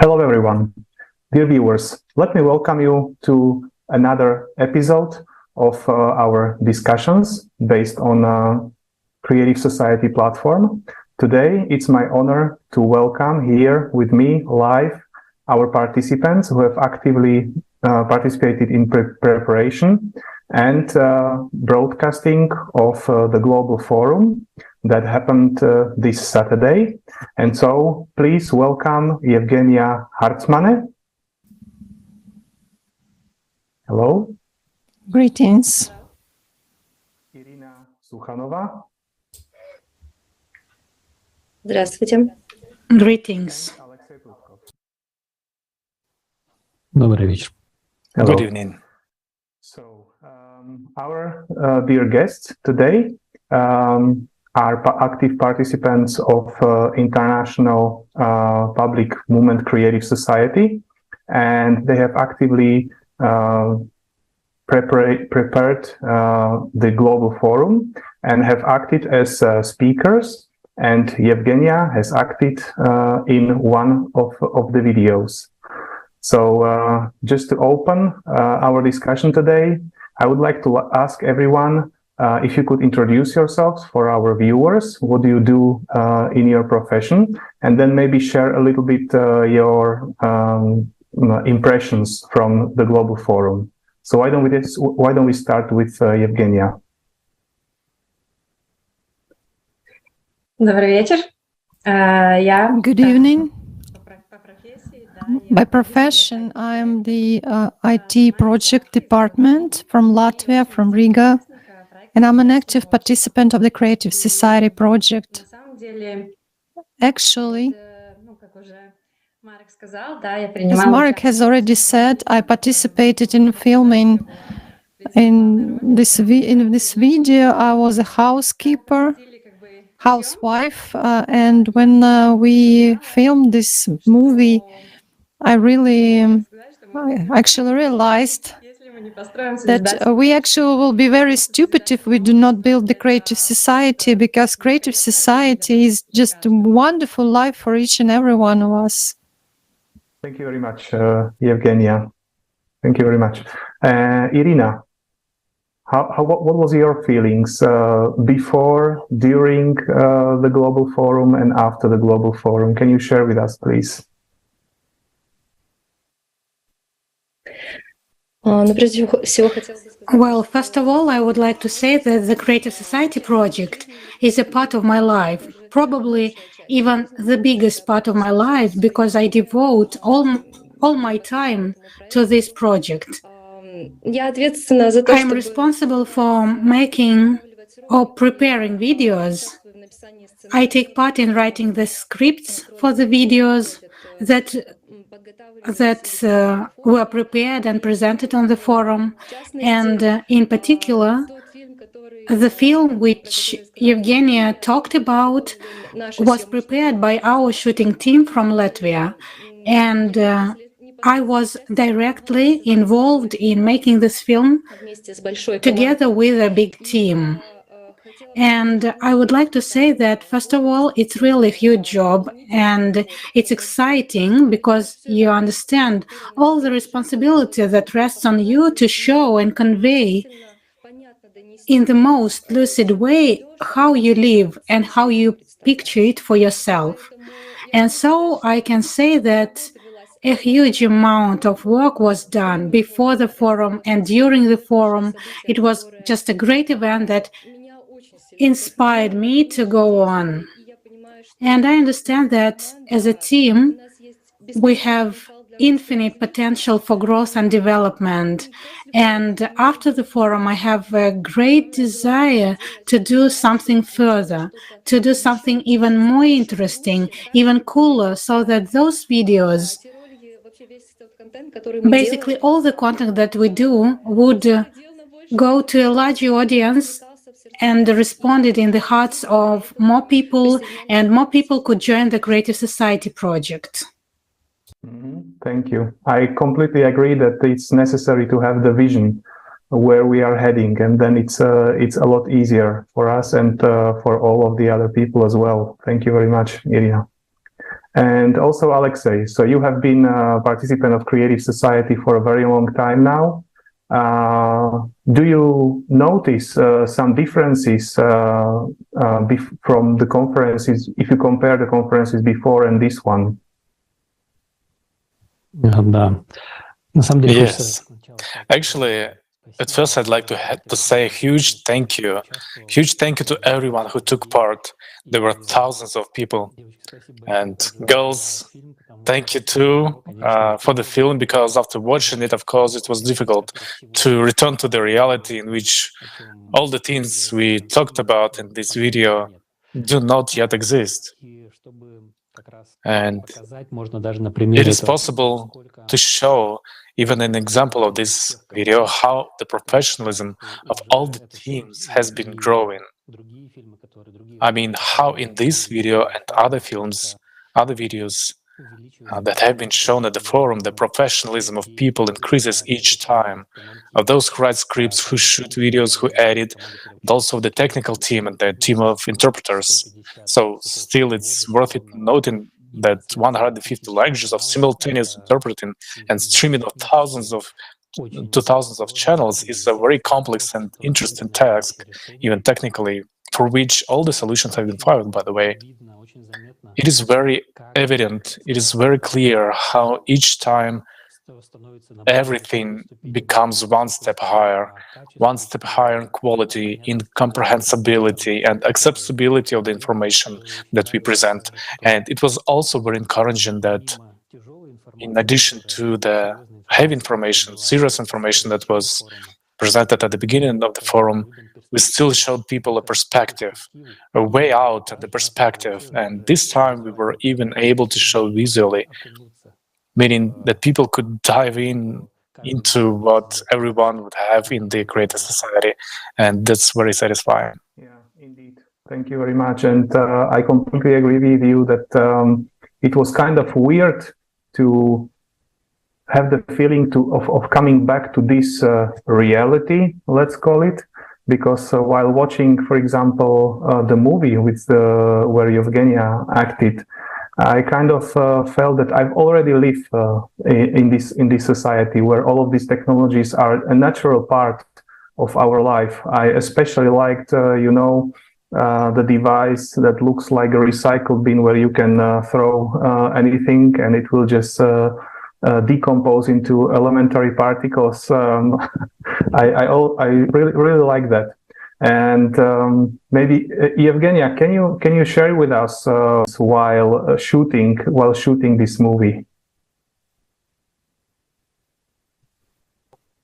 Hello, everyone. Dear viewers, let me welcome you to another episode of our discussions based on Creative Society platform. Today, it's my honor to welcome here with me live our participants who have actively participated in preparation and broadcasting of the Global Forum that happened this Saturday. And so please welcome Evgenia Hercmane. Hello. Greetings. Irina Sukhanova. Здравствуйте. Greetings. Alexey Prudkov. Добрый вечер. Hello. Good evening. So our dear guests today are active participants of International Public Movement Creative Society, and they have actively prepared the Global Forum and have acted as speakers, and Evgenia has acted in one of the videos. So just to open our discussion today, I would like to ask everyone if you could introduce yourselves for our viewers. What do you do in your profession? And then maybe share a little bit your impressions from the Global Forum. So why don't we start with Evgenia? Добрый вечер. Good evening. By profession, I am the IT project department from Latvia, from Riga, and I'm an active participant of the Creative Society project. Actually, as Marek has already said, I participated in filming in this video. I was a housewife, and when we filmed this movie, I actually realized that we actually will be very stupid if we do not build the Creative Society, because Creative Society is just a wonderful life for each and every one of us. Thank you very much, Evgenia. Thank you very much. Irina, what was your feelings before, during the Global Forum and after the Global Forum? Can you share with us, please? Well, first of all, I would like to say that the Creative Society project is a part of my life, probably even the biggest part of my life, because I devote all my time to this project. I'm responsible for making or preparing videos. I take part in writing the scripts for the videos that were prepared and presented on the forum, and in particular, the film which Evgenia talked about was prepared by our shooting team from Latvia, and I was directly involved in making this film together with a big team. And I would like to say that, first of all, it's really a huge job, and it's exciting because you understand all the responsibility that rests on you to show and convey in the most lucid way how you live and how you picture it for yourself. And so I can say that a huge amount of work was done before the forum and during the forum. It was just a great event that inspired me to go on. And I understand that as a team, we have infinite potential for growth and development. And after the forum, I have a great desire to do something further, to do something even more interesting, even cooler, so that those videos, basically all the content that we do, would go to a larger audience and responded in the hearts of more people, and more people could join the Creative Society project. Thank you. I completely agree that it's necessary to have the vision where we are heading, and then it's a lot easier for us and for all of the other people as well. Thank you very much, Irina. And also Alexey, so you have been a participant of Creative Society for a very long time now. Do you notice some differences from the conferences, if you compare the conferences before and this one? Yes. Actually, at first I'd like to say a huge thank you to everyone who took part. There were thousands of people. And girls, thank you too for the film, because after watching it, of course, it was difficult to return to the reality in which all the things we talked about in this video do not yet exist. And it is possible to show even an example of this video how the professionalism of all the teams has been growing. I mean, how in this video and other films, other videos that have been shown at the forum, the professionalism of people increases each time, of those who write scripts, who shoot videos, who edit, and also the technical team and the team of interpreters. So still it's worth it noting that 150 languages of simultaneous interpreting and streaming of thousands of channels is a very complex and interesting task, even technically, for which all the solutions have been found, by the way. It is very evident, it is very clear how each time everything becomes one step higher in quality, in comprehensibility and accessibility of the information that we present. And it was also very encouraging that in addition to the heavy information, serious information that was presented at the beginning of the forum, we still showed people a perspective, a way out of the perspective. And this time we were even able to show visually, meaning that people could dive into what everyone would have in the Creative Society. And that's very satisfying. Yeah, indeed. Thank you very much. And I completely agree with you that it was kind of weird to have the feeling of coming back to this reality, let's call it, because while watching, for example, the movie where Evgenia acted, I kind of felt that I've already lived in this society where all of these technologies are a natural part of our life. I especially liked, the device that looks like a recycle bin where you can throw anything and it will just decompose into elementary particles. I really like that. And maybe Evgenia, can you share with us while shooting this movie?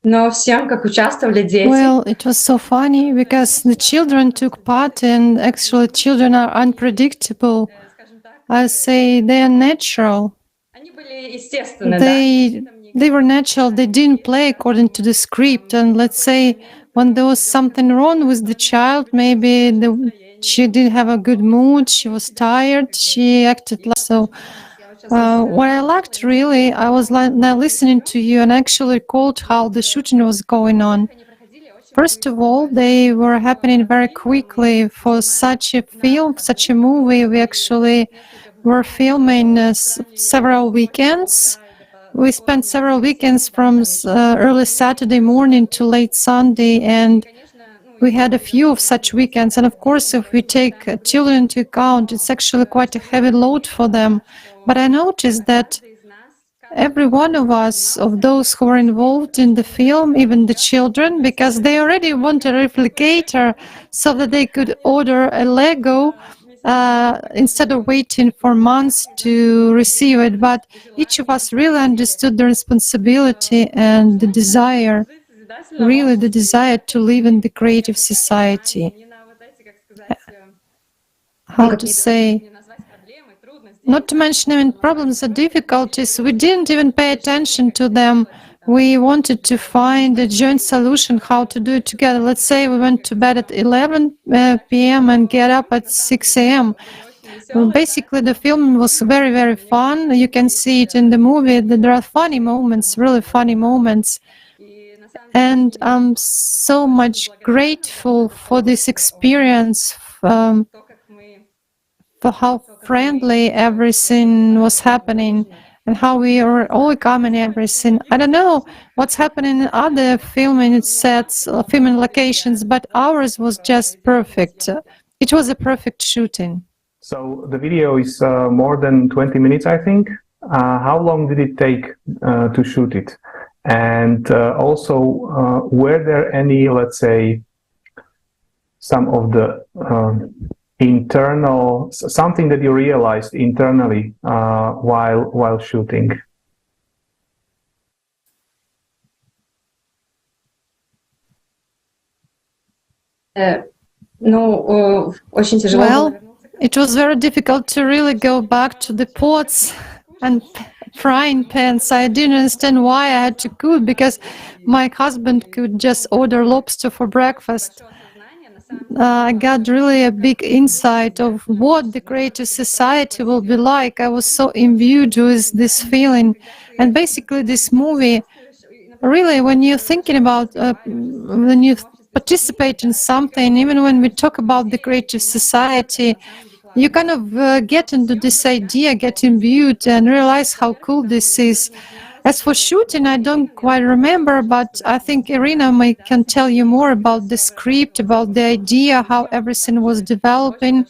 Но в съемках участвовали дети. Well, it was so funny because the children took part, and actually children are unpredictable. I say they are natural. Они были естественны, They were natural. They didn't play according to the script. And let's say when there was something wrong with the child, maybe she didn't have a good mood, she was tired, she acted like so. What I liked really, I was now listening to you and actually recalled how the shooting was going on. First of all, they were happening very quickly. For such a film, such a movie, we actually were filming several weekends. We spent several weekends from early Saturday morning to late Sunday, and we had a few of such weekends. And of course, if we take children into account, it's actually quite a heavy load for them. But I noticed that every one of us, of those who were involved in the film, even the children, because they already want a replicator so that they could order a Lego instead of waiting for months to receive it. But each of us really understood the responsibility and the desire, really the desire to live in the creative society. How to say, not to mention even problems or difficulties, we didn't even pay attention to them. We wanted to find a joint solution, how to do it together. Let's say we went to bed at 11 p.m. and get up at 6 a.m. Well, basically, the film was very, very fun. You can see it in the movie that there are funny moments, really funny moments. And I'm so much grateful for this experience, for how friendly everything was happening and how we were overcoming everything. I don't know what's happening in other filming sets, filming locations, but ours was just perfect. It was a perfect shooting. So the video is more than 20 minutes, I think. How long did it take to shoot it? And also, were there any, let's say, some of the internal, something that you realized internally while shooting? Well, it was very difficult to really go back to the pots and frying pans. I didn't understand why I had to cook, because my husband could just order lobster for breakfast. I got really a big insight of what the creative society will be like. I was so imbued with this feeling. And basically this movie, really, when you're thinking about, when you participate in something, even when we talk about the creative society, you kind of get into this idea, get imbued and realize how cool this is. As for shooting, I don't quite remember, but I think Irina can tell you more about the script, about the idea, how everything was developing.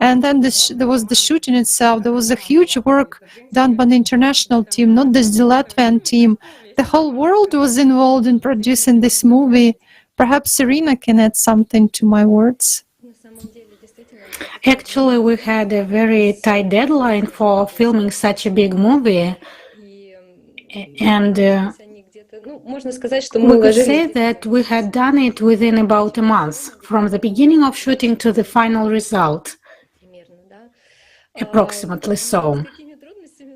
And then there was the shooting itself. There was a huge work done by the international team, not just the Latvian team. The whole world was involved in producing this movie. Perhaps Irina can add something to my words. Actually, we had a very tight deadline for filming such a big movie. And we could say that we had done it within about a month, from the beginning of shooting to the final result, approximately so.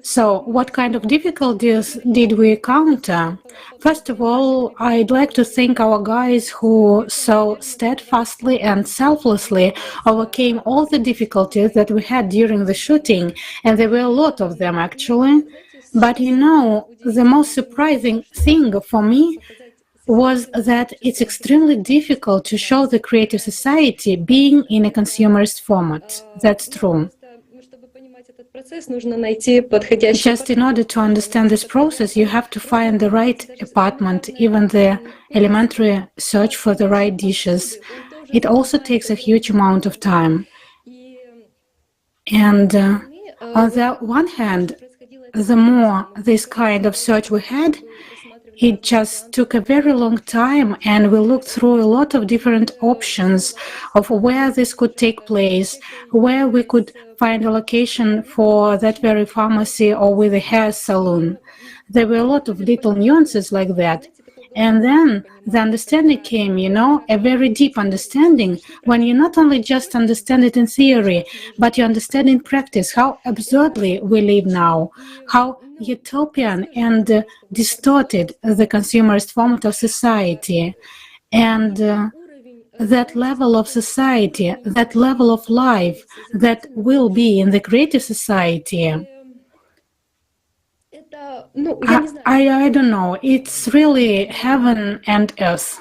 So, what kind of difficulties did we encounter? First of all, I'd like to thank our guys who so steadfastly and selflessly overcame all the difficulties that we had during the shooting, and there were a lot of them actually. But you know, the most surprising thing for me was that it's extremely difficult to show the creative society being in a consumerist format. That's true. Just in order to understand this process, you have to find the right apartment, even the elementary search for the right dishes. It also takes a huge amount of time. And on the one hand, the more this kind of search we had, it just took a very long time, and we looked through a lot of different options of where this could take place, where we could find a location for that very pharmacy or with a hair salon. There were a lot of little nuances like that. And then the understanding came, you know, a very deep understanding, when you not only just understand it in theory, but you understand in practice how absurdly we live now, how utopian and distorted the consumerist format of society. And that level of society, that level of life that will be in the creative society, I don't know, it's really heaven and earth.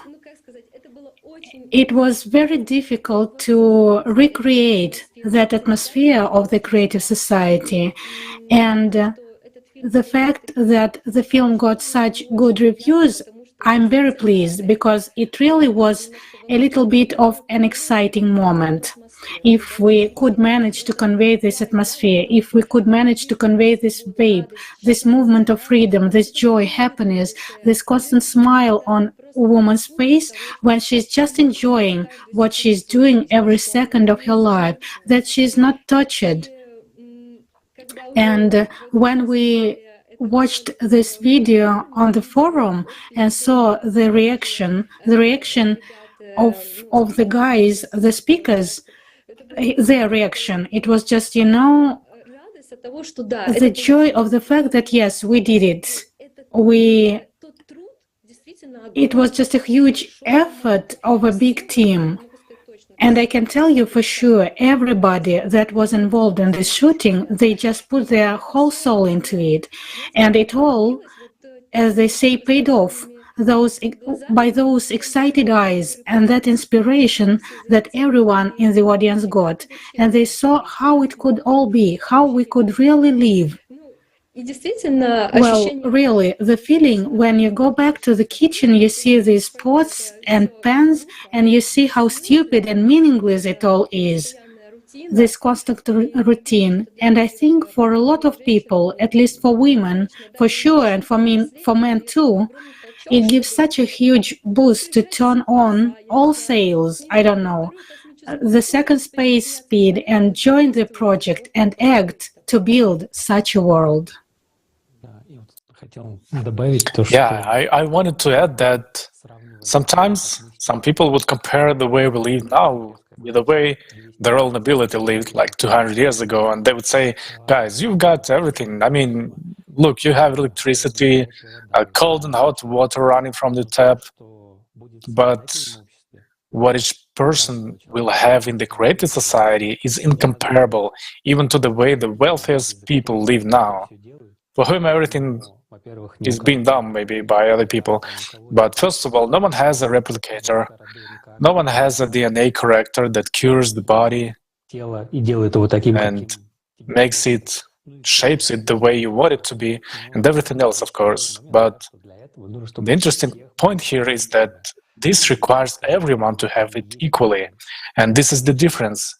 It was very difficult to recreate that atmosphere of the creative society, and the fact that the film got such good reviews, I'm very pleased, because it really was a little bit of an exciting moment. If we could manage to convey this atmosphere, if we could manage to convey this vibe, this movement of freedom, this joy, happiness, this constant smile on a woman's face when she's just enjoying what she's doing every second of her life, that she's not tortured. And when we watched this video on the forum and saw the reaction of the guys, the speakers, their reaction, it was just, you know, the joy of the fact that yes, we did it. It was just a huge effort of a big team. And I can tell you for sure, everybody that was involved in this shooting, they just put their whole soul into it. And it all, as they say, paid off. those excited eyes and that inspiration that everyone in the audience got, and they saw how it could all be, how we could really live. Well, really, the feeling when you go back to the kitchen, you see these pots and pans, and you see how stupid and meaningless it all is. This constant routine. And I think for a lot of people, at least for women, for sure, and for men too, it gives such a huge boost to turn on all sails, I don't know, the second space speed, and join the project and act to build such a world. Yeah, I wanted to add that sometimes some people would compare the way we live now with the way the royal nobility lived like 200 years ago, and they would say, guys, you've got everything. I mean, look, you have electricity, cold and hot water running from the tap, but what each person will have in the creative society is incomparable, even to the way the wealthiest people live now, for whom everything is being done maybe by other people. But first of all, no one has a replicator, no one has a DNA corrector that cures the body and makes it, shapes it the way you want it to be, and everything else, of course. But the interesting point here is that this requires everyone to have it equally, and this is the difference.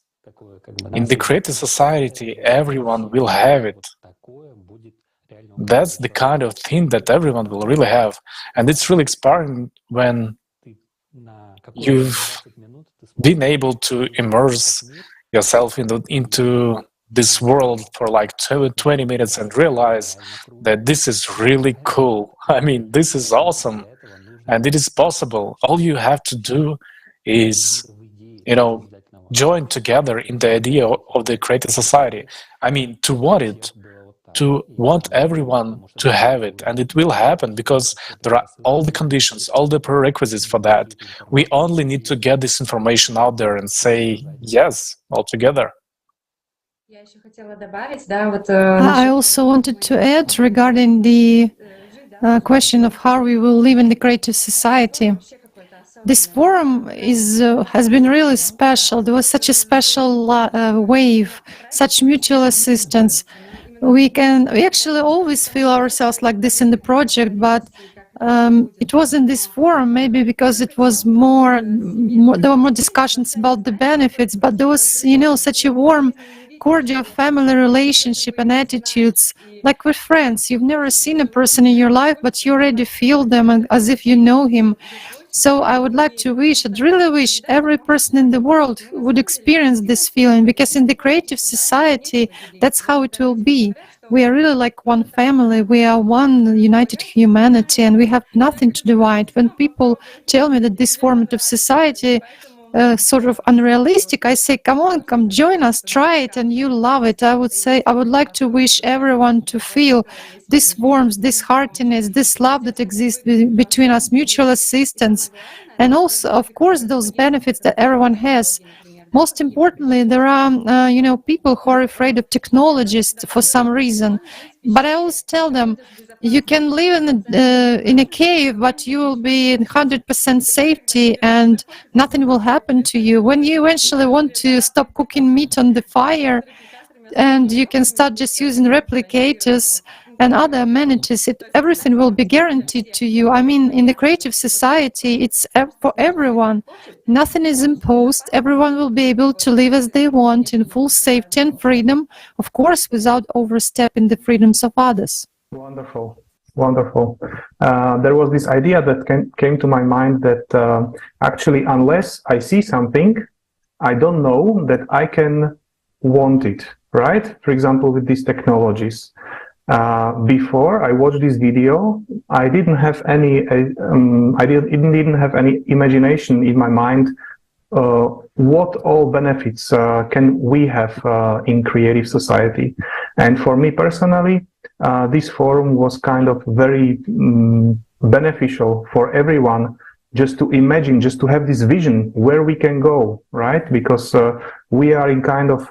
In the creative society, everyone will have it. That's the kind of thing that everyone will really have, and it's really inspiring when you've been able to immerse yourself into this world for like 20 minutes and realize that this is really cool. I mean, this is awesome, and it is possible. All you have to do is, join together in the idea of the creative society. I mean, to want it, to want everyone to have it, and it will happen because there are all the conditions, all the prerequisites for that. We only need to get this information out there and say yes all together. I also wanted to add regarding the question of how we will live in the creative society. This forum has been really special. There was such a special wave, such mutual assistance. We actually always feel ourselves like this in the project, but it was in this forum maybe because it was there were more discussions about the benefits, but there was, such a warm, cordial family relationship and attitudes, like with friends. You've never seen a person in your life, but you already feel them as if you know him. So I would like to I'd really wish every person in the world would experience this feeling, because in the creative society, that's how it will be. We are really like one family, we are one united humanity, and we have nothing to divide. When people tell me that this format of society sort of unrealistic, I say, come on, come join us, try it, and you'll love it. I would like to wish everyone to feel this warmth, this heartiness, this love that exists between us, mutual assistance, and also, of course, those benefits that everyone has. Most importantly, there are, people who are afraid of technologies for some reason. But I always tell them, you can live in a cave, but you will be in 100% safety and nothing will happen to you. When you eventually want to stop cooking meat on the fire, and you can start just using replicators and other amenities, everything will be guaranteed to you. I mean, in the creative society, it's for everyone. Nothing is imposed. Everyone will be able to live as they want in full safety and freedom, of course, without overstepping the freedoms of others. Wonderful. Wonderful. There was this idea that came to my mind that actually, unless I see something, I don't know that I can want it, right? For example, with these technologies. Before I watched this video, I didn't have any imagination in my mind what all benefits can we have in creative society. And for me personally, this forum was kind of very beneficial for everyone just to imagine, just to have this vision where we can go, right? Because we are in kind of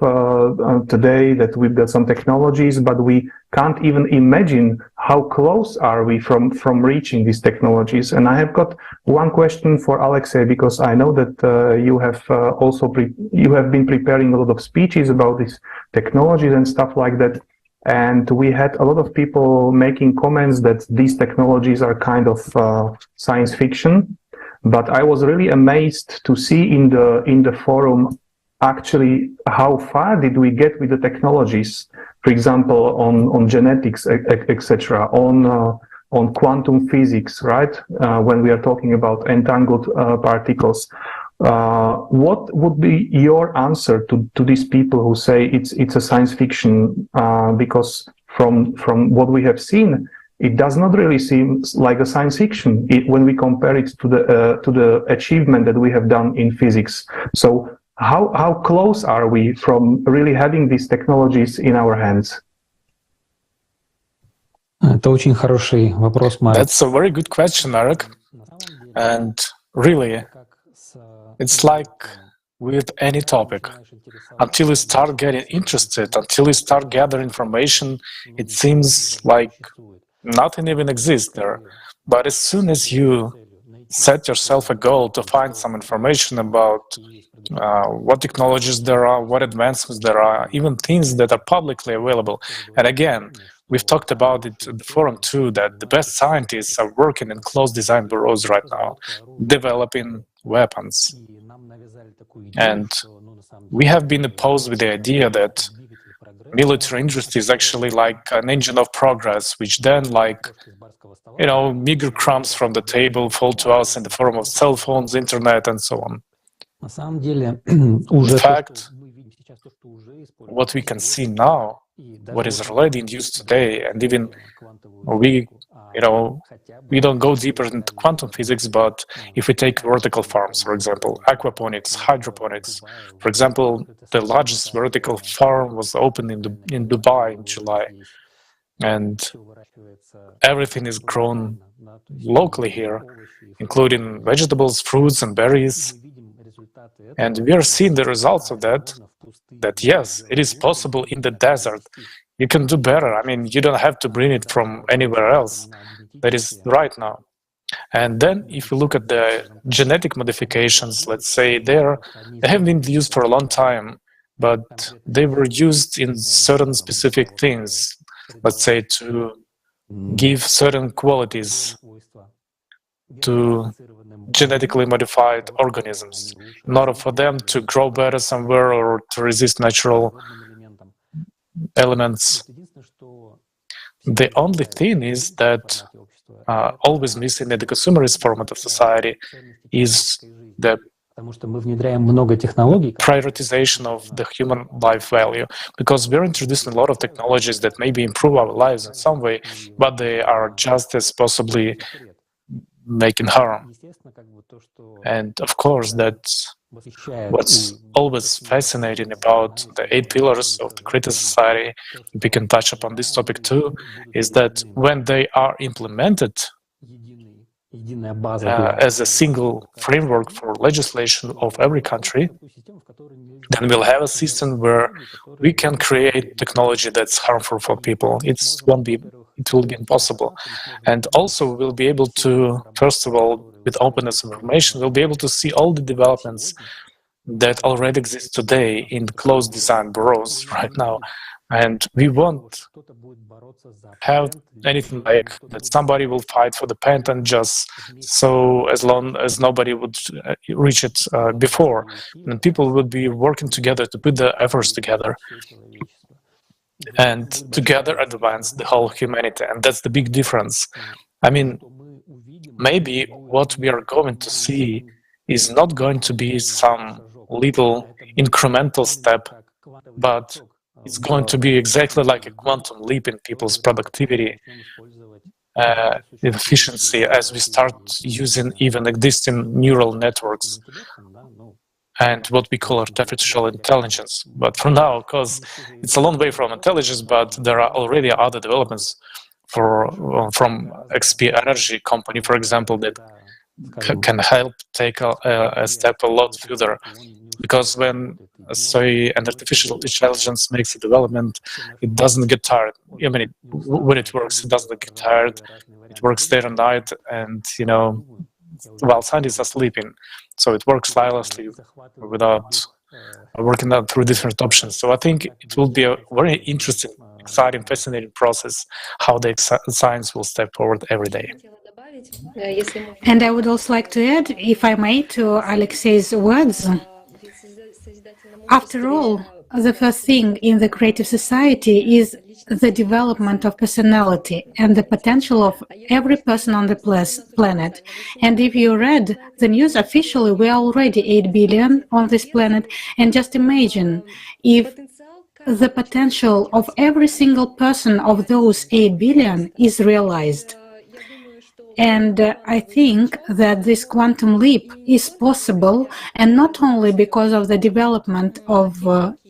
today that we've got some technologies, but we can't even imagine how close are we from reaching these technologies. And I have got one question for Alexey, because I know that you have you have been preparing a lot of speeches about these technologies and stuff like that. And we had a lot of people making comments that these technologies are kind of science fiction. But I was really amazed to see in the forum actually how far did we get with the technologies. For example, on genetics, etc., on quantum physics, right? When we are talking about entangled particles. What would be your answer to these people who say it's a science fiction? Because from what we have seen, it does not really seem like a science fiction when we compare it to the achievement that we have done in physics. So how close are we from really having these technologies in our hands? That's a very good question, Marek. And really, it's like with any topic. Until you start getting interested, until you start gathering information, it seems like nothing even exists there. But as soon as you set yourself a goal to find some information about what technologies there are, what advancements there are, even things that are publicly available. And again, we've talked about it in the forum too, that the best scientists are working in closed design bureaus right now, developing weapons. And we have been opposed with the idea that military industry is actually like an engine of progress, which then, like, you know, meager crumbs from the table fall to us in the form of cell phones, internet, and so on. In fact, what we can see now, what is already in use today, and even we don't go deeper into quantum physics, but if we take vertical farms, for example, aquaponics, hydroponics, for example, the largest vertical farm was opened in Dubai in July, and everything is grown locally here, including vegetables, fruits, and berries. And we are seeing the results of that yes, it is possible in the desert. You can do better. I mean, you don't have to bring it from anywhere else. That is right now. And then if you look at the genetic modifications, let's say they have been used for a long time, but they were used in certain specific things, let's say to give certain qualities to genetically modified organisms in order for them to grow better somewhere or to resist natural elements. The only thing is that always missing in the consumerist format of society is the prioritization of the human life value, because we're introducing a lot of technologies that maybe improve our lives in some way, but they are just as possibly making harm. And of course, that's what's always fascinating about the 8 pillars of the creative society. We can touch upon this topic too, is that when they are implemented as a single framework for legislation of every country, then we'll have a system where we can create technology that's harmful for people. It will be impossible. And also we'll be able to, first of all, with openness of information, we'll be able to see all the developments that already exist today in closed design bureaus right now. And we won't have anything like that somebody will fight for the patent just so as long as nobody would reach it before. And people would be working together to put the efforts together and together advance the whole humanity. And that's the big difference. I mean, maybe what we are going to see is not going to be some little incremental step, but it's going to be exactly like a quantum leap in people's productivity, efficiency, as we start using even existing neural networks and what we call artificial intelligence. But for now, because it's a long way from intelligence, but there are already other developments from XP Energy company, for example, that can help take a step a lot further. Because when, say, an artificial intelligence makes a development, it doesn't get tired. I mean, when it works, it doesn't get tired. It works day and night, and while scientists are sleeping, so it works tirelessly without working out through different options. So I think it will be a very interesting, exciting, fascinating process how the science will step forward every day. And I would also like to add, if I may, to Alexey's words. After all, the first thing in the creative society is the development of personality and the potential of every person on the planet. And if you read the news officially, we are already 8 billion on this planet. And just imagine if the potential of every single person of those 8 billion is realized. And I think that this quantum leap is possible, and not only because of the development of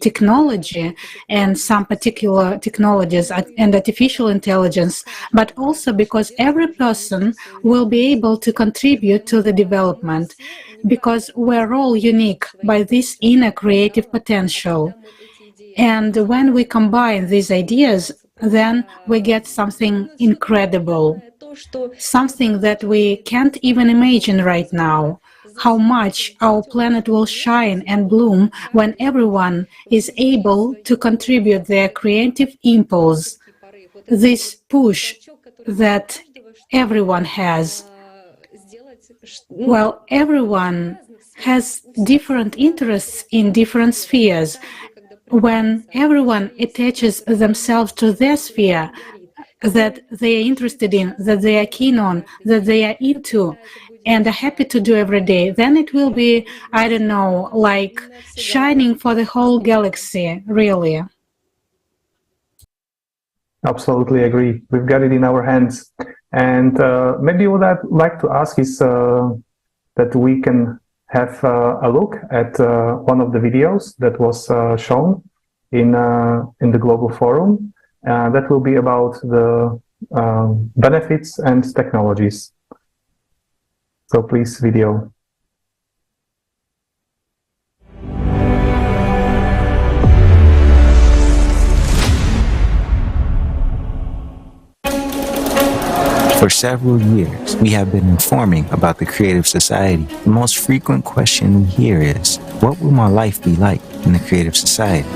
technology and some particular technologies and artificial intelligence, but also because every person will be able to contribute to the development, because we're all unique by this inner creative potential. And when we combine these ideas, then we get something incredible. Something that we can't even imagine right now, how much our planet will shine and bloom when everyone is able to contribute their creative impulse, this push that everyone has. Well, everyone has different interests in different spheres. When everyone attaches themselves to their sphere, that they are interested in, that they are keen on, that they are into, and are happy to do every day, then it will be, I don't know, like shining for the whole galaxy, really. Absolutely agree. We've got it in our hands. And maybe what I'd like to ask is that we can have a look at one of the videos that was shown in the Global Forum. That will be about the benefits and technologies. So please, video. For several years, we have been informing about the creative society. The most frequent question we hear is, what will my life be like in the creative society?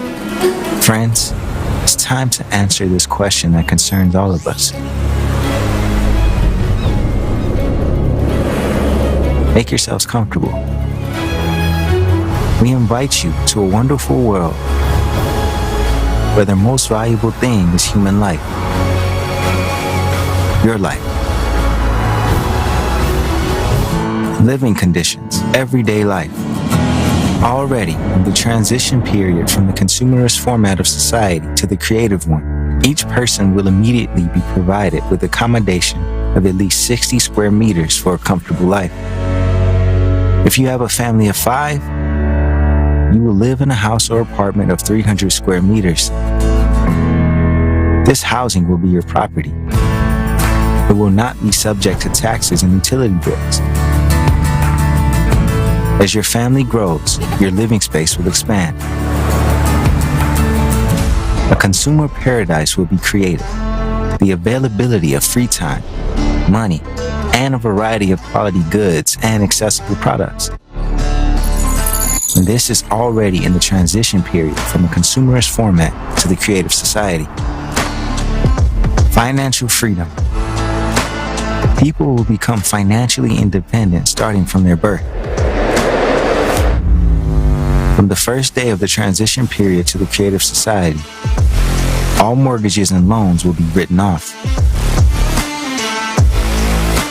Friends, it's time to answer this question that concerns all of us. Make yourselves comfortable. We invite you to a wonderful world where the most valuable thing is human life. Your life. Living conditions, everyday life. Already in the transition period from the consumerist format of society to the creative one, each person will immediately be provided with accommodation of at least 60 square meters for a comfortable life. If you have a family of 5, you will live in a house or apartment of 300 square meters. This housing will be your property. It will not be subject to taxes and utility bills. As your family grows, your living space will expand. A consumer paradise will be created. The availability of free time, money, and a variety of quality goods and accessible products. And this is already in the transition period from a consumerist format to the creative society. Financial freedom. People will become financially independent starting from their birth. From the first day of the transition period to the creative society, all mortgages and loans will be written off.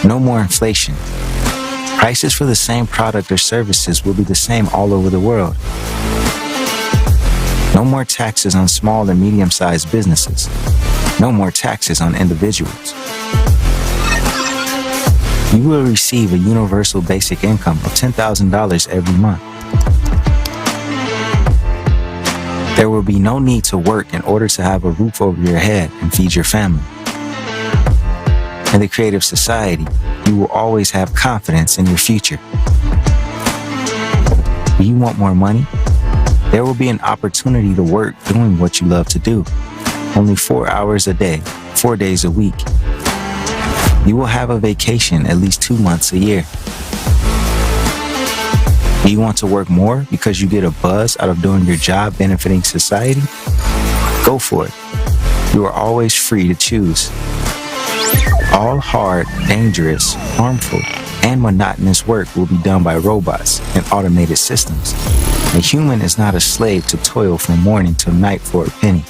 No more inflation. Prices for the same product or services will be the same all over the world. No more taxes on small and medium-sized businesses. No more taxes on individuals. You will receive a universal basic income of $10,000 every month. There will be no need to work in order to have a roof over your head and feed your family. In the creative society, you will always have confidence in your future. Do you want more money? There will be an opportunity to work doing what you love to do. Only 4 hours a day, 4 days a week. You will have a vacation at least 2 months a year. Do you want to work more because you get a buzz out of doing your job benefiting society? Go for it. You are always free to choose. All hard, dangerous, harmful, and monotonous work will be done by robots and automated systems. A human is not a slave to toil from morning till night for a penny.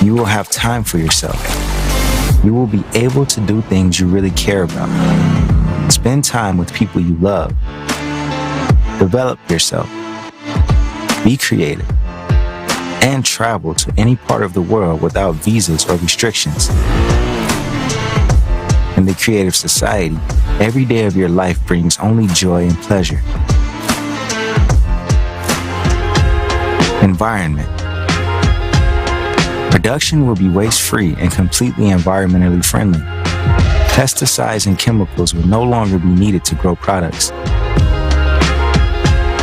You will have time for yourself. You will be able to do things you really care about. Spend time with people you love. Develop yourself. Be creative. And travel to any part of the world without visas or restrictions. In the creative society, every day of your life brings only joy and pleasure. Environment. Production will be waste-free and completely environmentally friendly. Pesticides and chemicals will no longer be needed to grow products.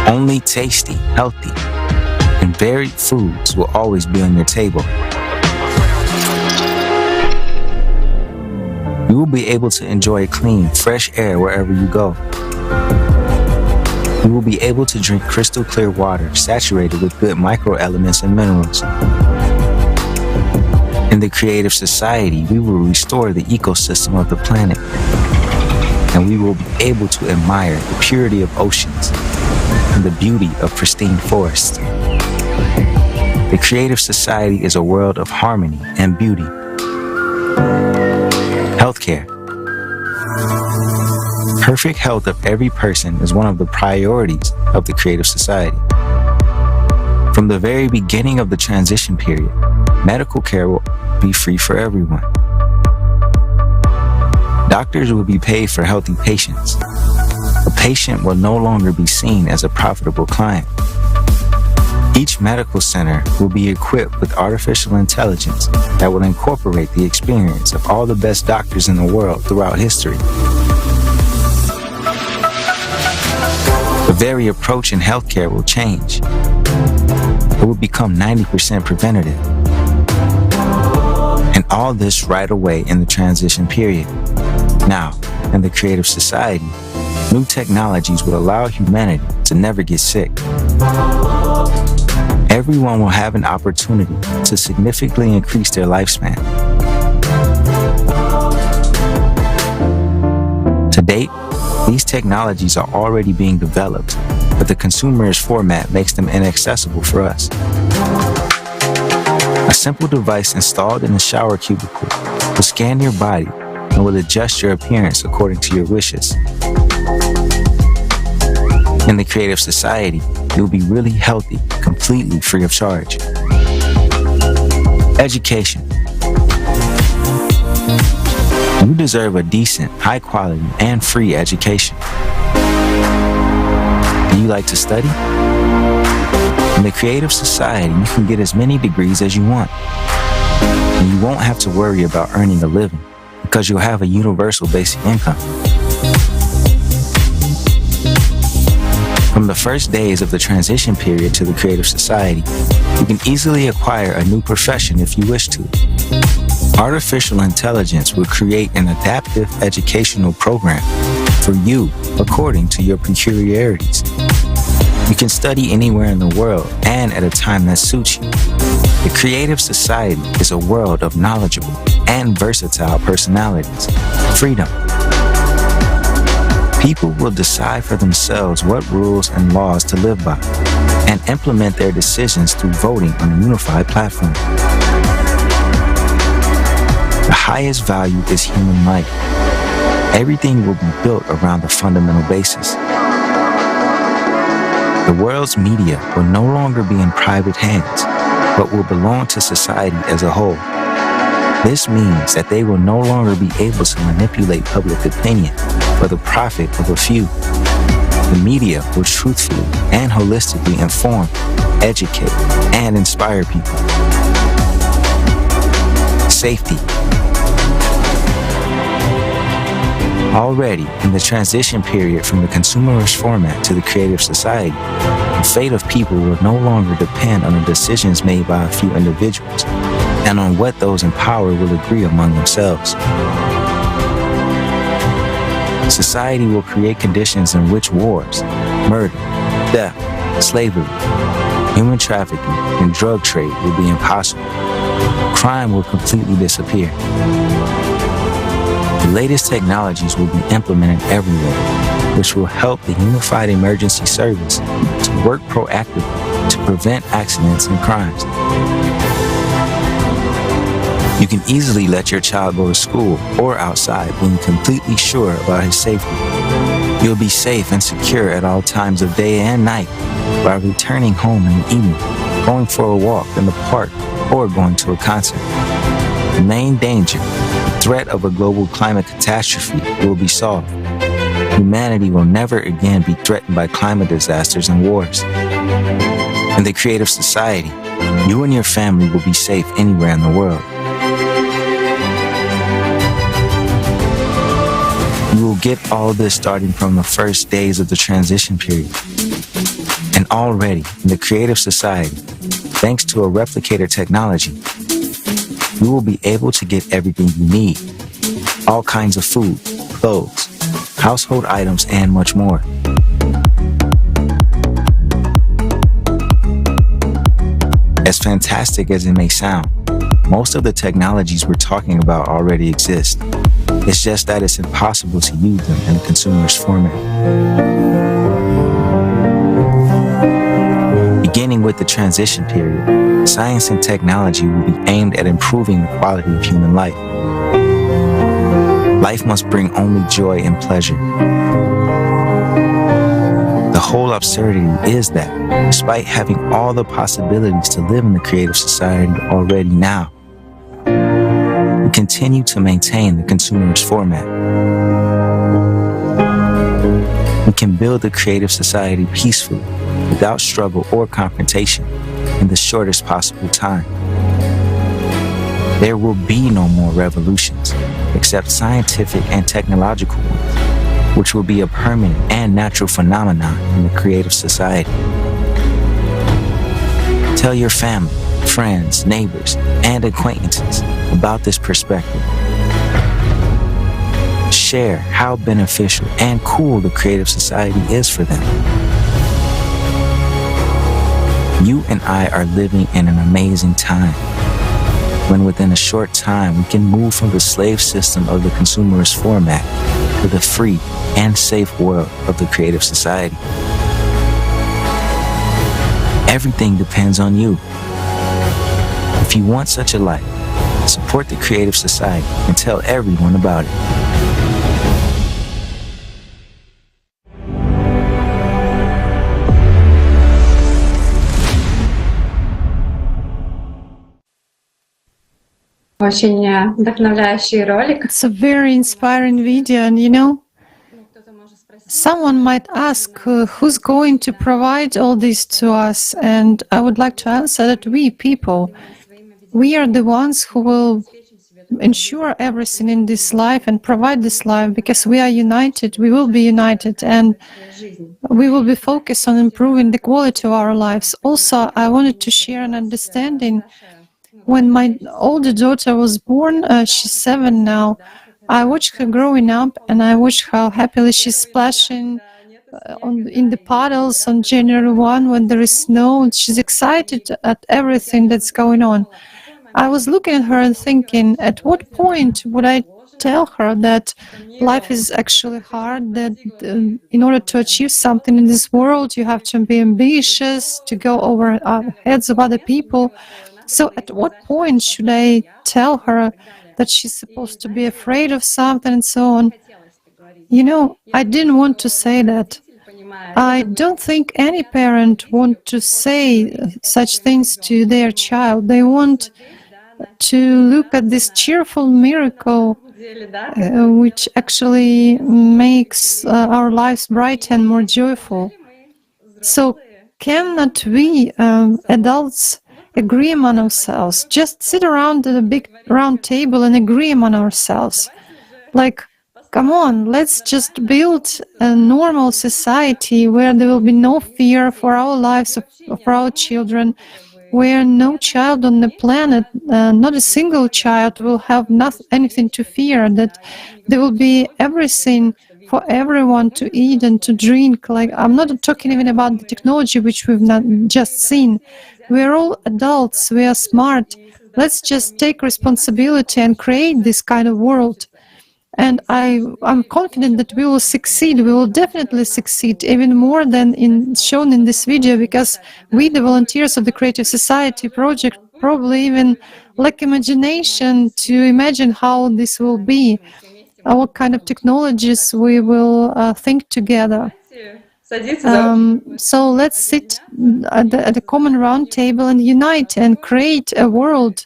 Only tasty, healthy, and varied foods will always be on your table. You will be able to enjoy clean, fresh air wherever you go. You will be able to drink crystal clear water saturated with good microelements and minerals. In the creative society, we will restore the ecosystem of the planet, and we will be able to admire the purity of oceans and the beauty of pristine forests. The creative society is a world of harmony and beauty. Healthcare. Perfect health of every person is one of the priorities of the creative society. From the very beginning of the transition period, medical care will be free for everyone. Doctors will be paid for healthy patients. A patient will no longer be seen as a profitable client. Each medical center will be equipped with artificial intelligence that will incorporate the experience of all the best doctors in the world throughout history. The very approach in healthcare will change. It will become 90% preventative. And all this right away in the transition period. Now, in the creative society, new technologies will allow humanity to never get sick. Everyone will have an opportunity to significantly increase their lifespan. To date, these technologies are already being developed, but the consumerist format makes them inaccessible for us. A simple device installed in the shower cubicle will scan your body and will adjust your appearance according to your wishes. In the creative society, you'll be really healthy, completely free of charge. Education. You deserve a decent, high quality, and free education. Do you like to study? In the creative society, you can get as many degrees as you want. And you won't have to worry about earning a living because you'll have a universal basic income. From the first days of the transition period to the creative society, you can easily acquire a new profession if you wish to. Artificial intelligence will create an adaptive educational program for you according to your peculiarities. You can study anywhere in the world and at a time that suits you. The creative society is a world of knowledgeable and versatile personalities. Freedom. People will decide for themselves what rules and laws to live by and implement their decisions through voting on a unified platform. The highest value is human life. Everything will be built around the fundamental basis. The world's media will no longer be in private hands, but will belong to society as a whole. This means that they will no longer be able to manipulate public opinion for the profit of a few. The media will truthfully and holistically inform, educate, and inspire people. Safety. Already, in the transition period from the consumerist format to the creative society, the fate of people will no longer depend on the decisions made by a few individuals and on what those in power will agree among themselves. Society will create conditions in which wars, murder, theft, slavery, human trafficking, and drug trade will be impossible. Crime will completely disappear. The latest technologies will be implemented everywhere, which will help the Unified Emergency Service to work proactively to prevent accidents and crimes. You can easily let your child go to school or outside being completely sure about his safety. You'll be safe and secure at all times of day and night by returning home in the evening, going for a walk in the park, or going to a concert. The main danger, the threat of a global climate catastrophe, will be solved. Humanity will never again be threatened by climate disasters and wars. In the creative society, you and your family will be safe anywhere in the world. You will get all this starting from the first days of the transition period. And already, in the creative society, thanks to a replicator technology, you will be able to get everything you need. All kinds of food, clothes, household items, and much more. As fantastic as it may sound, most of the technologies we're talking about already exist. It's just that it's impossible to use them in a consumerist format. Beginning with the transition period, science and technology will be aimed at improving the quality of human life. Life must bring only joy and pleasure. The whole absurdity is that, despite having all the possibilities to live in the creative society already now, we continue to maintain the consumerist format. We can build the creative society peacefully, without struggle or confrontation, in the shortest possible time. There will be no more revolutions, except scientific and technological ones, which will be a permanent and natural phenomenon in the creative society. Tell your family, friends, neighbors, and acquaintances about this perspective. Share how beneficial and cool the creative society is for them. You and I are living in an amazing time, when within a short time we can move from the slave system of the consumerist format to the free and safe world of the creative society. Everything depends on you. If you want such a life, support the creative society and tell everyone about it. Очень вдохновляющий ролик. It's a very inspiring video, and you know, someone might ask who's going to provide all this to us, and I would like to answer that we people, we are the ones who will ensure everything in this life and provide this life, because we are united, we will be united, and we will be focused on improving the quality of our lives. Also, I wanted to share an understanding. When my older daughter was born, she's 7 now, I watched her growing up, and I watched how happily she's splashing in the puddles on January 1 when there is snow, and she's excited at everything that's going on. I was looking at her and thinking, at what point would I tell her that life is actually hard, that in order to achieve something in this world, you have to be ambitious, to go over the heads of other people. So at what point should I tell her that she's supposed to be afraid of something and so on? You know, I didn't want to say that. I don't think any parent wants to say such things to their child. They want to look at this cheerful miracle which actually makes our lives brighter and more joyful. So cannot we adults agree among ourselves, just sit around at a big round table and agree among ourselves, like come on, let's just build a normal society where there will be no fear for our lives, for our children, where no child on the planet, not a single child, will have anything to fear, that there will be everything for everyone to eat and to drink. Like, I'm not talking even about the technology which we've not just seen. We're all adults, we are smart. Let's just take responsibility and create this kind of world. And I'm confident that we will succeed. We will definitely succeed, even more than shown in this video, because we, the volunteers of the Creative Society project, probably even lack imagination to imagine how this will be, what kind of technologies we will think together. So let's sit at the common round table and unite and create a world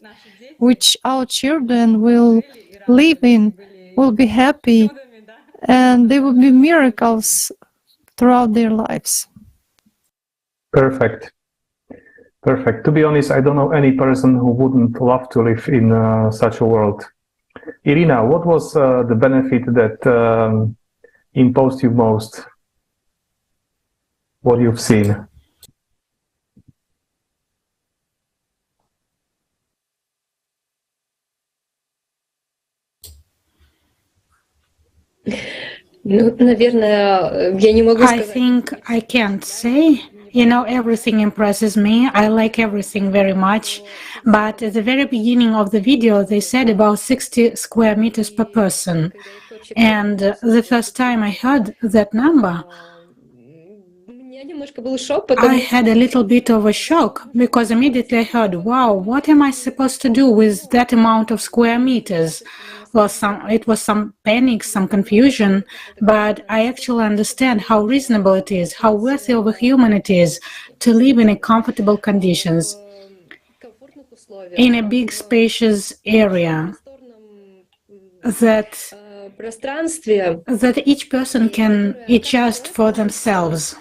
which our children will live in, will be happy, and there will be miracles throughout their lives. Perfect. Perfect. To be honest, I don't know any person who wouldn't love to live in such a world. Irina, what was the benefit that imposed you most? What you've seen? I think I can't say. Everything impresses me. I like everything very much. But at the very beginning of the video, they said about 60 square meters per person. And the first time I heard that number, I had a little bit of a shock, because immediately I heard, wow, what am I supposed to do with that amount of square meters? Well, it was some panic, some confusion, but I actually understand how reasonable it is, how worthy of a human it is to live in comfortable conditions, in a big, spacious area, that each person can adjust for themselves.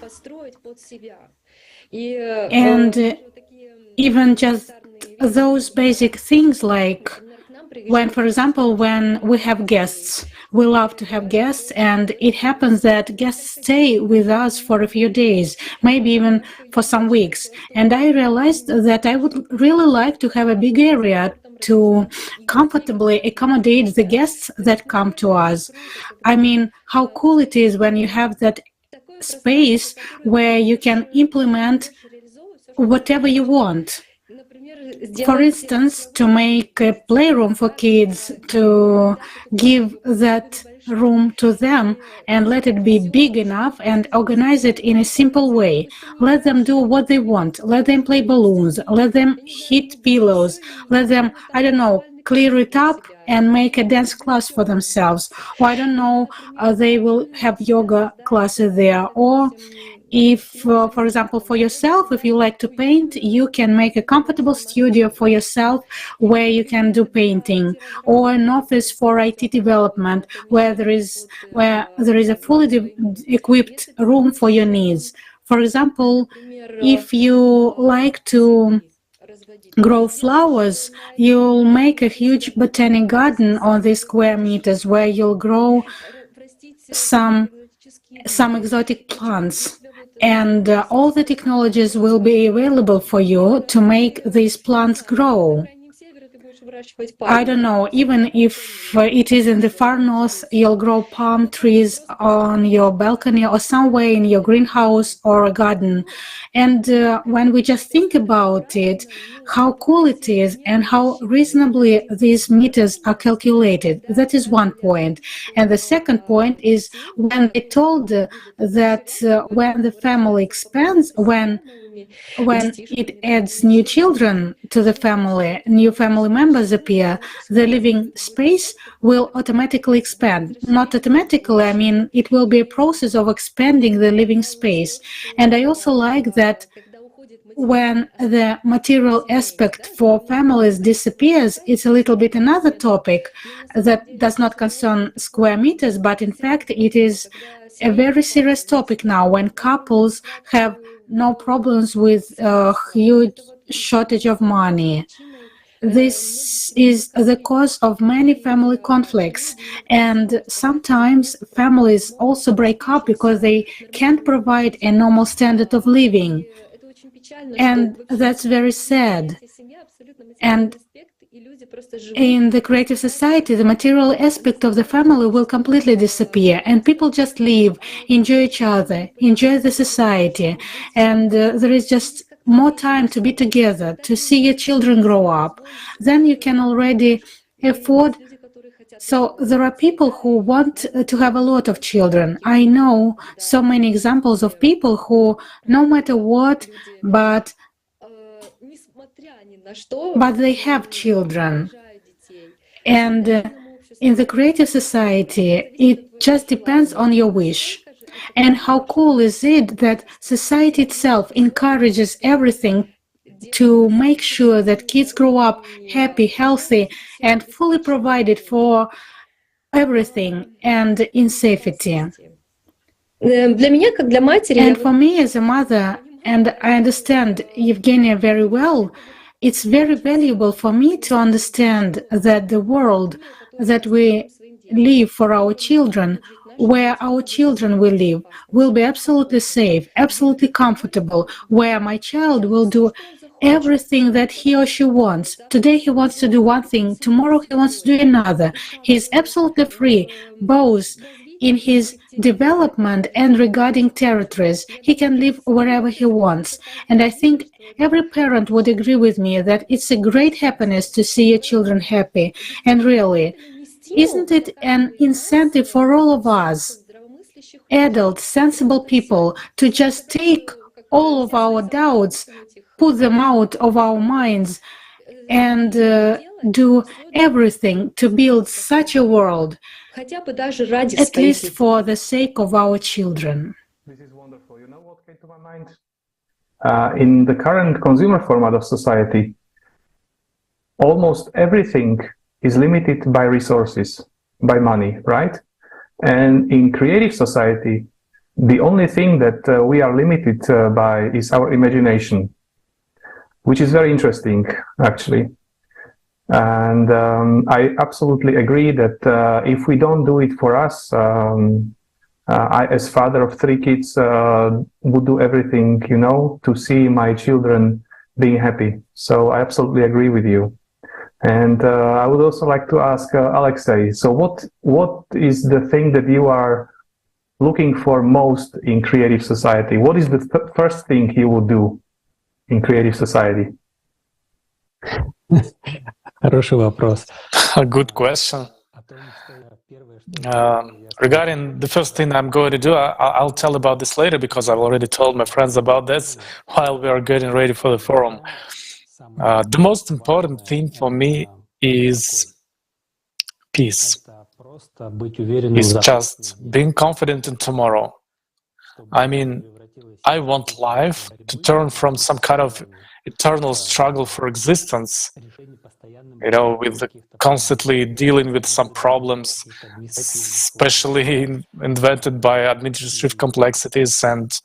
And even just those basic things, like for example, when we have guests, we love to have guests, and it happens that guests stay with us for a few days, maybe even for some weeks. And I realized that I would really like to have a big area to comfortably accommodate the guests that come to us. I mean, how cool it is when you have that space where you can implement whatever you want. For instance, to make a playroom for kids, to give that room to them and let it be big enough and organize it in a simple way. Let them do what they want. Let them play balloons. Let them hit pillows. Let them, I don't know, clear it up and make a dance class for themselves. Or I don't know, they will have yoga classes there. Or if, for example, for yourself, if you like to paint, you can make a comfortable studio for yourself where you can do painting, or an office for IT development where there is a fully equipped room for your needs. For example, if you like to grow flowers, you'll make a huge botanic garden on these square meters where you'll grow some exotic plants. And all the technologies will be available for you to make these plants grow. I don't know, even if it is in the far north, you'll grow palm trees on your balcony or somewhere in your greenhouse or a garden. And when we just think about it, how cool it is and how reasonably these meters are calculated, that is one point. And the second point is when they told that when the family expands, when it adds new children to the family, new family members appear, the living space will automatically expand. Not automatically, I mean, it will be a process of expanding the living space. And I also like that when the material aspect for families disappears, it's a little bit another topic that does not concern square meters, but in fact, it is a very serious topic now when couples have no problems with a huge shortage of money. this is the cause of many family conflicts, and sometimes families also break up because they can't provide a normal standard of living, and that's very sad. And in the creative society, the material aspect of the family will completely disappear, and people just live, enjoy each other, enjoy the society, and there is just more time to be together, to see your children grow up. Then you can already afford. So there are people who want to have a lot of children. I know so many examples of people who, no matter what, but they have children. And in the creative society, it just depends on your wish. And how cool is it that society itself encourages everything to make sure that kids grow up happy, healthy, and fully provided for everything and in safety. And for me as a mother, and I understand Evgenia very well, it's very valuable for me to understand that the world that we live for our children, where our children will live, will be absolutely safe, absolutely comfortable, where my child will do everything that he or she wants. Today he wants to do one thing, tomorrow he wants to do another. He is absolutely free, both in his development and regarding territories. He can live wherever he wants. And I think every parent would agree with me that it's a great happiness to see your children happy. And really, isn't it an incentive for all of us, adult, sensible people, to just take all of our doubts, put them out of our minds, and do everything to build such a world, at least for the sake of our children? This is wonderful. You know what came to my mind? In the current consumer format of society, almost everything is limited by resources, by money, right? And in creative society, the only thing that we are limited by is our imagination, which is very interesting, actually. And I absolutely agree that if we don't do it for us, I, as father of 3 kids, would do everything, you know, to see my children being happy. So I absolutely agree with you. And I would also like to ask Alexey, so what is the thing that you are looking for most in creative society? What is the first thing you would do in creative society? A good question. Regarding the first thing I'm going to do, I'll tell about this later because I've already told my friends about this while we are getting ready for the forum. The most important thing for me is peace. It's just being confident in tomorrow. I mean, I want life to turn from some kind of eternal struggle for existence, you know, with constantly dealing with some problems, especially invented by administrative complexities and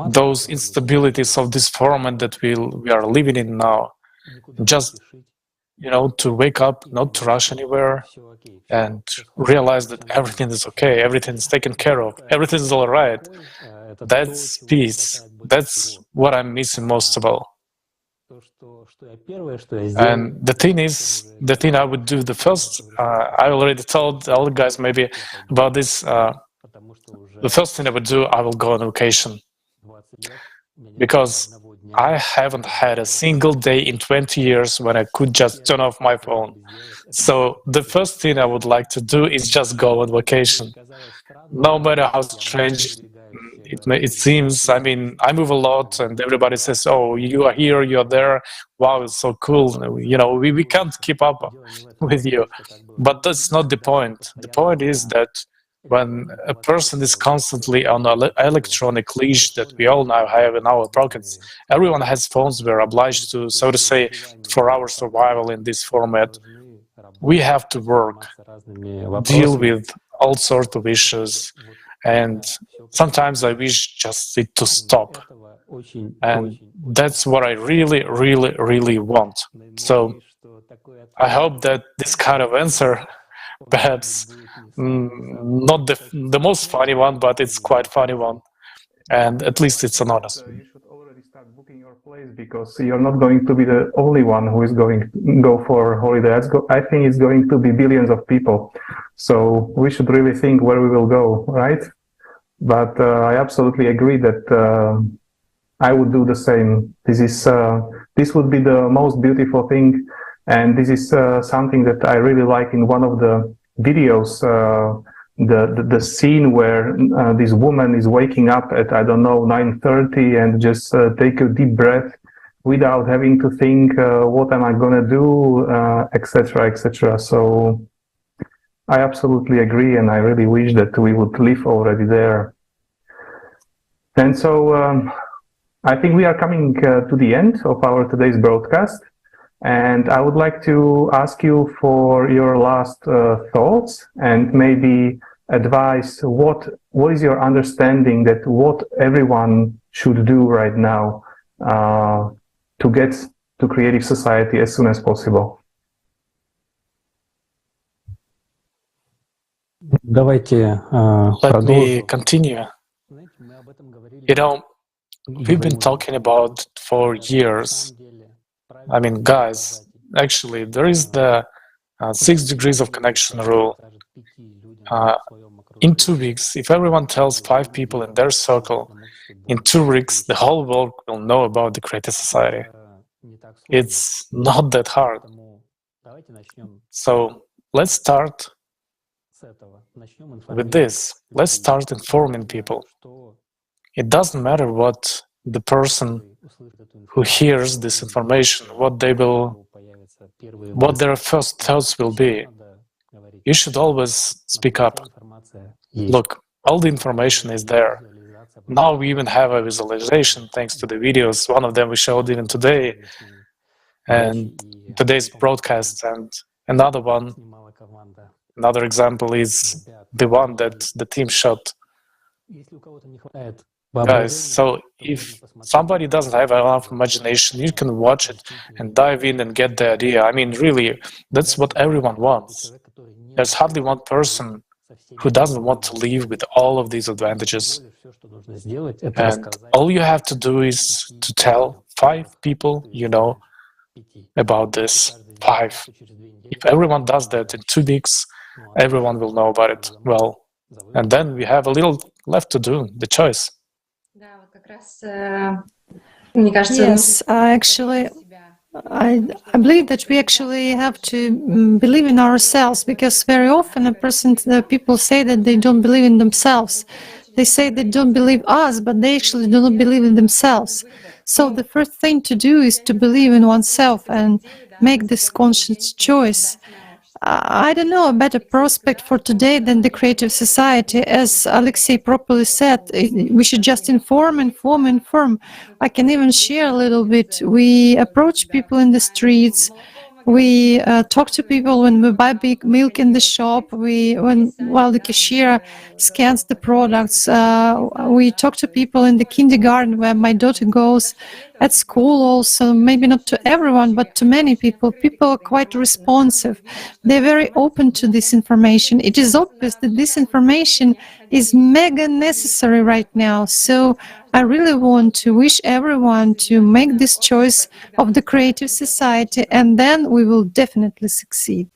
those instabilities of this format that we are living in now. Just, you know, to wake up, not to rush anywhere, and realize that everything is okay, everything is taken care of, everything is all right. That's peace. That's what I'm missing most of all. And the thing is, the thing I would do the first, I already told all the guys maybe about this. The first thing I would do, I will go on vacation. Because I haven't had a single day in 20 years when I could just turn off my phone. So the first thing I would like to do is just go on vacation. No matter how strange it seems. I mean, I move a lot and everybody says, oh, you are here, you're there. Wow, it's so cool. You know, we can't keep up with you. But that's not the point. The point is that when a person is constantly on an electronic leash that we all now have in our pockets, everyone has phones, we're obliged to, so to say, for our survival in this format, we have to work, deal with all sorts of issues, and sometimes I wish just it to stop. And that's what I really, really, really want. So I hope that this kind of answer, perhaps not the most funny one, but it's quite funny one. And at least it's an honest one. You should already start booking your place, because you're not going to be the only one who is going to go for holiday. I think it's going to be billions of people. So we should really think where we will go, right? But I absolutely agree that I would do the same. This would be the most beautiful thing, and this is something that I really like in one of the videos. The scene where this woman is waking up at, I don't know, 9:30 and just take a deep breath without having to think what am I gonna do, etc., etc. So I absolutely agree, and I really wish that we would live already there. And so I think we are coming to the end of our today's broadcast, and I would like to ask you for your last thoughts and maybe advice. What is your understanding that what everyone should do right now to get to creative society as soon as possible? Let me continue. You know, we've been talking about for years. I mean, guys, actually, there is the 6 degrees of connection rule. In 2 weeks, if everyone tells 5 people in their circle, in 2 weeks, the whole world will know about the creative society. It's not that hard. So let's start with this. Let's start informing people. It doesn't matter what the person who hears this information, what their first thoughts will be. You should always speak up. Look, all the information is there. Now we even have a visualization thanks to the videos. One of them we showed even today, and today's broadcast, and another example is the one that the team shot. Guys, so if somebody doesn't have enough imagination, you can watch it and dive in and get the idea. I mean, really, that's what everyone wants. There's hardly one person who doesn't want to live with all of these advantages. And all you have to do is to tell 5 people you know about this. 5. If everyone does that in 2 weeks, everyone will know about it. Well, and then we have a little left to do, the choice. Yes, actually, I believe that we actually have to believe in ourselves, because very often people say that they don't believe in themselves. They say they don't believe us, but they actually do not believe in themselves. So the first thing to do is to believe in oneself and make this conscious choice. I don't know a better prospect for today than the creative society. As Alexey properly said, we should just inform. I can even share a little bit. We approach people in the streets. We talk to people when we buy big milk in the shop. While the cashier scans the products, we talk to people in the kindergarten where my daughter goes, at school also, maybe not to everyone, but to many people. People are quite responsive. They're very open to this information. It is obvious that this information is mega necessary right now. So I really want to wish everyone to make this choice of the creative society, and then we will definitely succeed.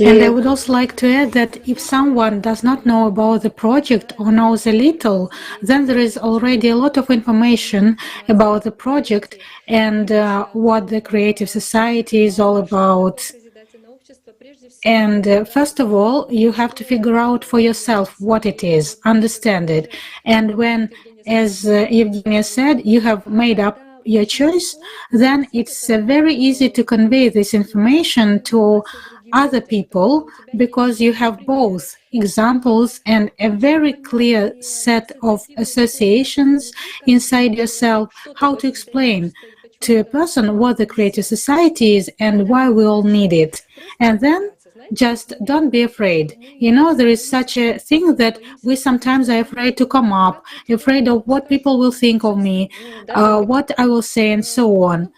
And I would also like to add that if someone does not know about the project or knows a little, then there is already a lot of information about the project and what the creative society is all about. And first of all, you have to figure out for yourself what it is, understand it. And when, as Evgenia said, you have made up your choice, then it's very easy to convey this information to other people, because you have both examples and a very clear set of associations inside yourself, how to explain to a person what the creative society is and why we all need it. And then just don't be afraid. You know, there is such a thing that we sometimes are afraid to come up, afraid of what people will think of me, what I will say, and so on.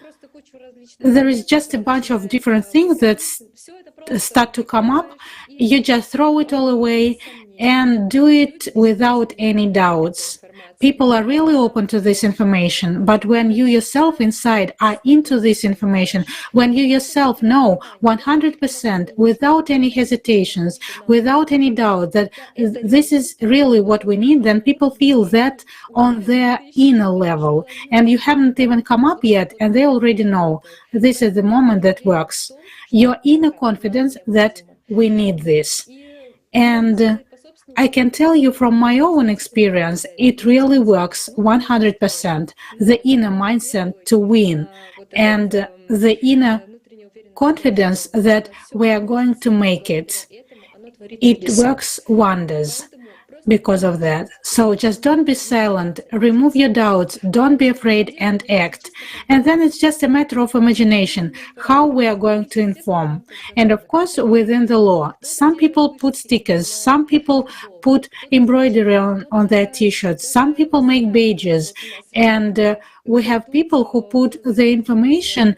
There is just a bunch of different things that start to come up. You just throw it all away and do it without any doubts. People are really open to this information, but when you yourself inside are into this information, when you yourself know 100% without any hesitations, without any doubt that this is really what we need, then people feel that on their inner level, and you haven't even come up yet, and they already know this is the moment that works. Your inner confidence that we need this. And I can tell you from my own experience, it really works 100%. The inner mindset to win and the inner confidence that we are going to make it. It works wonders because of that. So just don't be silent, remove your doubts, don't be afraid and act. And then it's just a matter of imagination, how we are going to inform. And of course, within the law, some people put stickers, some people put embroidery on their t-shirts, some people make badges, and we have people who put the information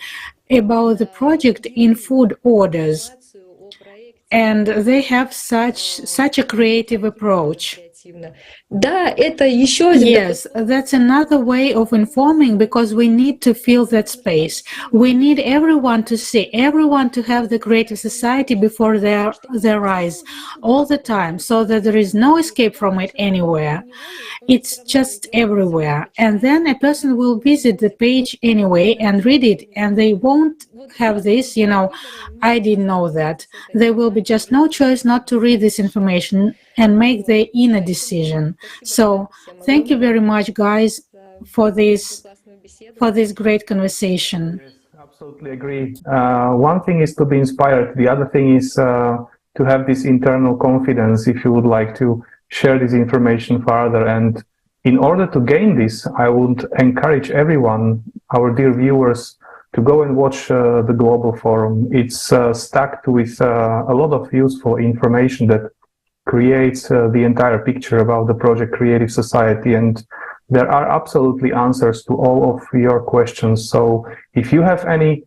about the project in food orders. And they have such a creative approach. Yes, that's another way of informing, because we need to fill that space. We need everyone to see, everyone to have the creative society before their eyes all the time, so that there is no escape from it anywhere. It's just everywhere. And then a person will visit the page anyway and read it, and they won't have this, you know, I didn't know that. There will be just no choice not to read this information and make their inner decision. So thank you very much, guys, for this great conversation. Yes, absolutely agree. One thing is to be inspired. The other thing is to have this internal confidence if you would like to share this information further. And in order to gain this, I would encourage everyone, our dear viewers, to go and watch the Global Forum. It's stacked with a lot of useful information that creates the entire picture about the project Creative Society, and there are absolutely answers to all of your questions. So if you have any,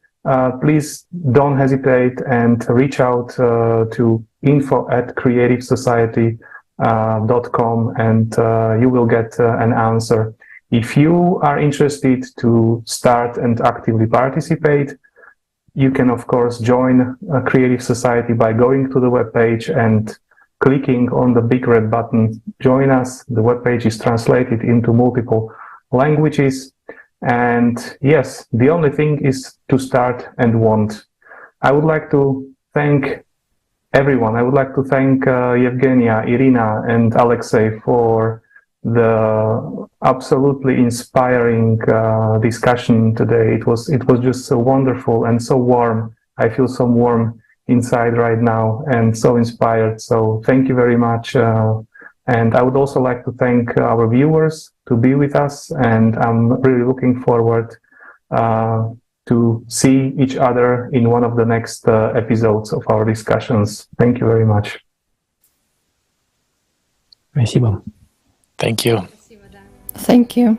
please don't hesitate and reach out to info@creativesociety.com and you will get an answer. If you are interested to start and actively participate, you can of course join Creative Society by going to the webpage and clicking on the big red button, join us. The webpage is translated into multiple languages. And yes, the only thing is to start and want. I would like to thank everyone. I would like to thank Evgenia, Irina, and Alexey for the absolutely inspiring discussion today. It was just so wonderful and so warm. I feel so warm inside right now and so inspired. So thank you very much. And I would also like to thank our viewers to be with us. And I'm really looking forward to see each other in one of the next episodes of our discussions. Thank you very much. Спасибо. Thank you. Thank you.